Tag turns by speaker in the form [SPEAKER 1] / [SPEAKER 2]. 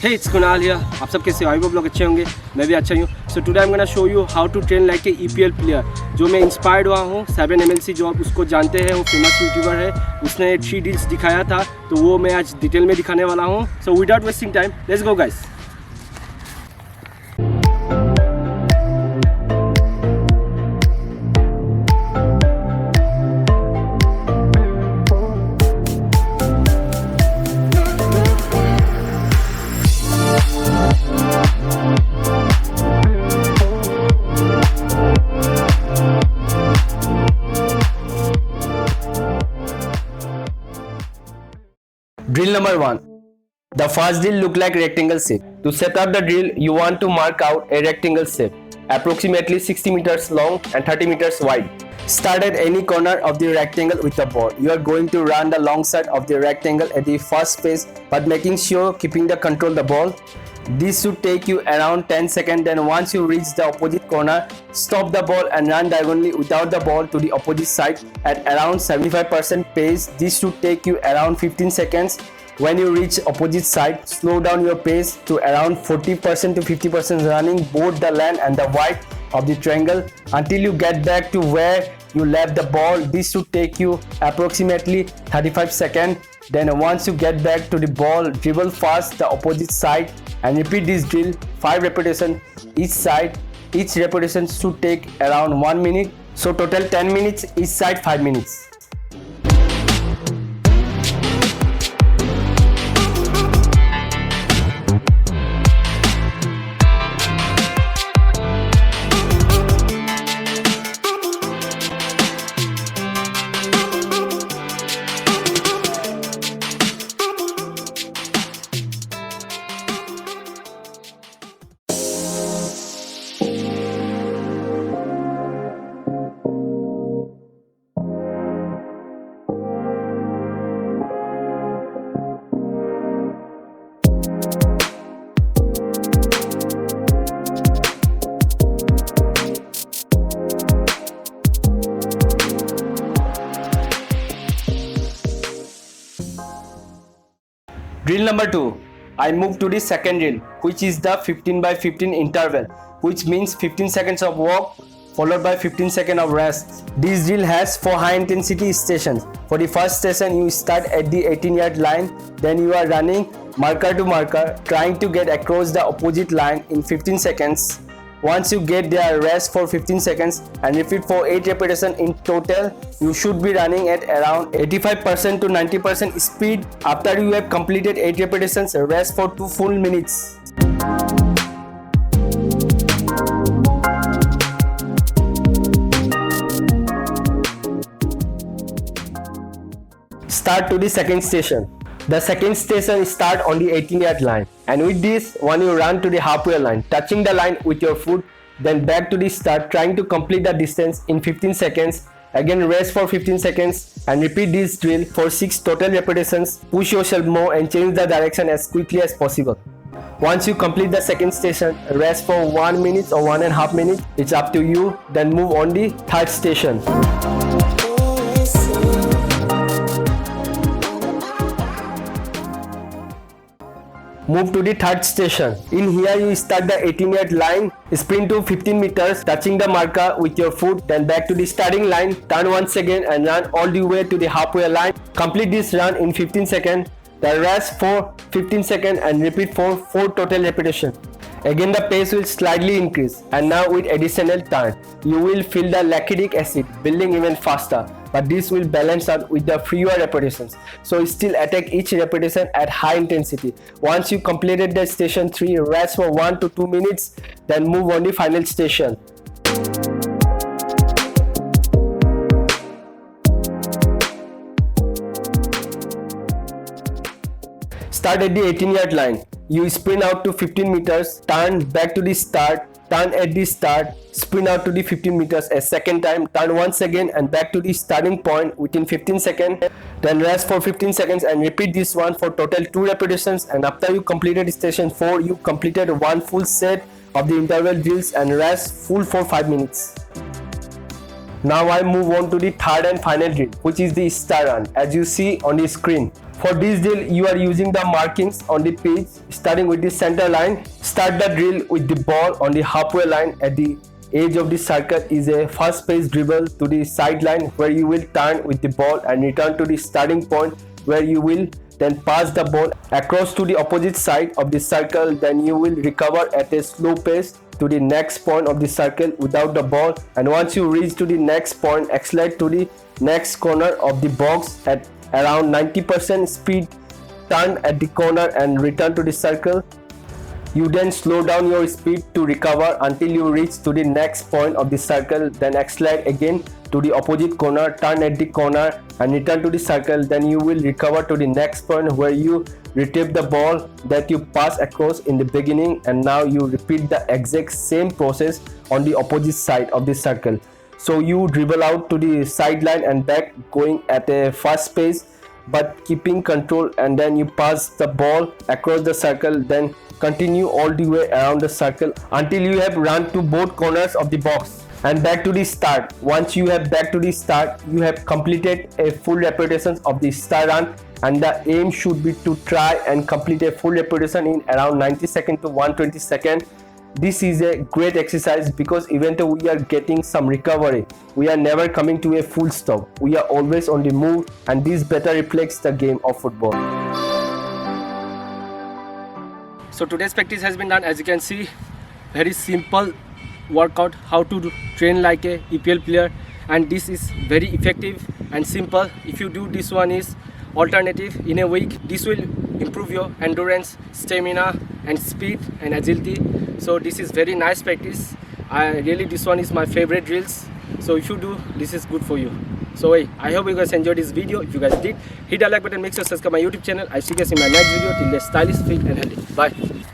[SPEAKER 1] Hey, it's Kunal here. आप सब कैसे हो? आई होप लोग अच्छे होंगे, मैं भी अच्छा ही हूँ. So today I'm gonna show you how to train like a EPL player. जो मैं इंस्पायर्ड हुआ हूँ 7MLC, जो आप उसको जानते हैं, वो फेमस यूट्यूबर है. उसने 3 ड्रिल्स दिखाया था, तो वो मैं आज डिटेल में दिखाने वाला हूँ. So without wasting time, let's go guys. Drill number 1. The first drill look like rectangle shape. To set up the drill, you want to mark out a rectangle shape, approximately 60 meters long and 30 meters wide. Start at any corner of the rectangle with the ball. You are going to run the long side of the rectangle at the first phase, but making sure keeping the control the ball. This should take you around 10 seconds. Then once you reach the opposite corner, stop the ball and run diagonally without the ball to the opposite side at around 75% pace. This should take you around 15 seconds. When you reach opposite side, slow down your pace to around 40% to 50%, running both the length and the width of the triangle until you get back to where you left the ball. This should take you approximately 35 seconds. Then once you get back to the ball, dribble fast the opposite side and repeat this drill 5 repetitions each side. Each repetition should take around 1 minute. So total 10 minutes, each side 5 minutes. Drill number 2. I move to the second drill, which is the 15 by 15 interval, which means 15 seconds of walk followed by 15 seconds of rest. This drill has 4 high intensity stations. For the first station, you start at the 18-yard line, then you are running marker to marker, trying to get across the opposite line in 15 seconds. Once you get there, rest for 15 seconds and repeat for 8 repetitions in total. You should be running at around 85% to 90% speed. After you have completed 8 repetitions, rest for 2 full minutes. Start to the second station. The second station start on the 18-yard line, and with this one you run to the halfway line, touching the line with your foot, then back to the start, trying to complete the distance in 15 seconds. Again rest for 15 seconds and repeat this drill for 6 total repetitions. Push yourself more and change the direction as quickly as possible. Once you complete the second station, rest for 1 minute or 1.5 minutes. It's up to you. Then move on the third station. Move to the third station. In here you start the 18-yard line, sprint to 15 meters, touching the marker with your foot, then back to the starting line, turn once again and run all the way to the halfway line. Complete this run in 15 seconds, then rest for 15 seconds and repeat for 4 total repetitions. Again the pace will slightly increase, and now with additional turn, you will feel the lactic acid building even faster, but this will balance out with the fewer repetitions. So still attack each repetition at high intensity. Once you completed the station 3, rest for 1 to 2 minutes, then move on the final station. Start at the 18-yard line. You sprint out to 15 meters, turn back to the start, turn at the start, sprint out to the 15 meters a second time, turn once again and back to the starting point within 15 seconds, then rest for 15 seconds and repeat this one for total 2 repetitions. And after you completed station 4, you completed 1 full set of the interval drills and rest full for 5 minutes. Now I move on to the third and final drill, which is the star run, as you see on the screen. For this drill, you are using the markings on the page. Starting with the center line, start the drill with the ball on the halfway line. At the edge of the circle is a fast-paced dribble to the sideline where you will turn with the ball and return to the starting point, where you will then pass the ball across to the opposite side of the circle. Then you will recover at a slow pace to the next point of the circle without the ball, and once you reach to the next point, accelerate to the next corner of the box at around 90% speed, turn at the corner and return to the circle. You then slow down your speed to recover until you reach to the next point of the circle, then accelerate again to the opposite corner, turn at the corner and return to the circle. Then you will recover to the next point where you retrieve the ball that you passed across in the beginning, and now you repeat the exact same process on the opposite side of the circle. So you dribble out to the sideline and back, going at a fast pace but keeping control, and then you pass the ball across the circle, then continue all the way around the circle until you have run to both corners of the box and back to the start. Once you have back to the start, you have completed a full repetition of the start run, and the aim should be to try and complete a full repetition in around 90 seconds to 120 seconds. This is a great exercise because even though we are getting some recovery, we are never coming to a full stop. We are always on the move, and this better reflects the game of football. So today's practice has been done. As you can see, very simple workout, how to train like a EPL player, and this is very effective and simple. If you do this one is alternative in a week, this will improve your endurance, stamina and speed and agility. So this is very nice practice. This one is my favorite drills. So if you do, this is good for you. So I hope you guys enjoyed this video. If you guys did, hit the like button, make sure to subscribe my YouTube channel. I see you guys in my next video. Till then, stylish, fit and healthy. Bye.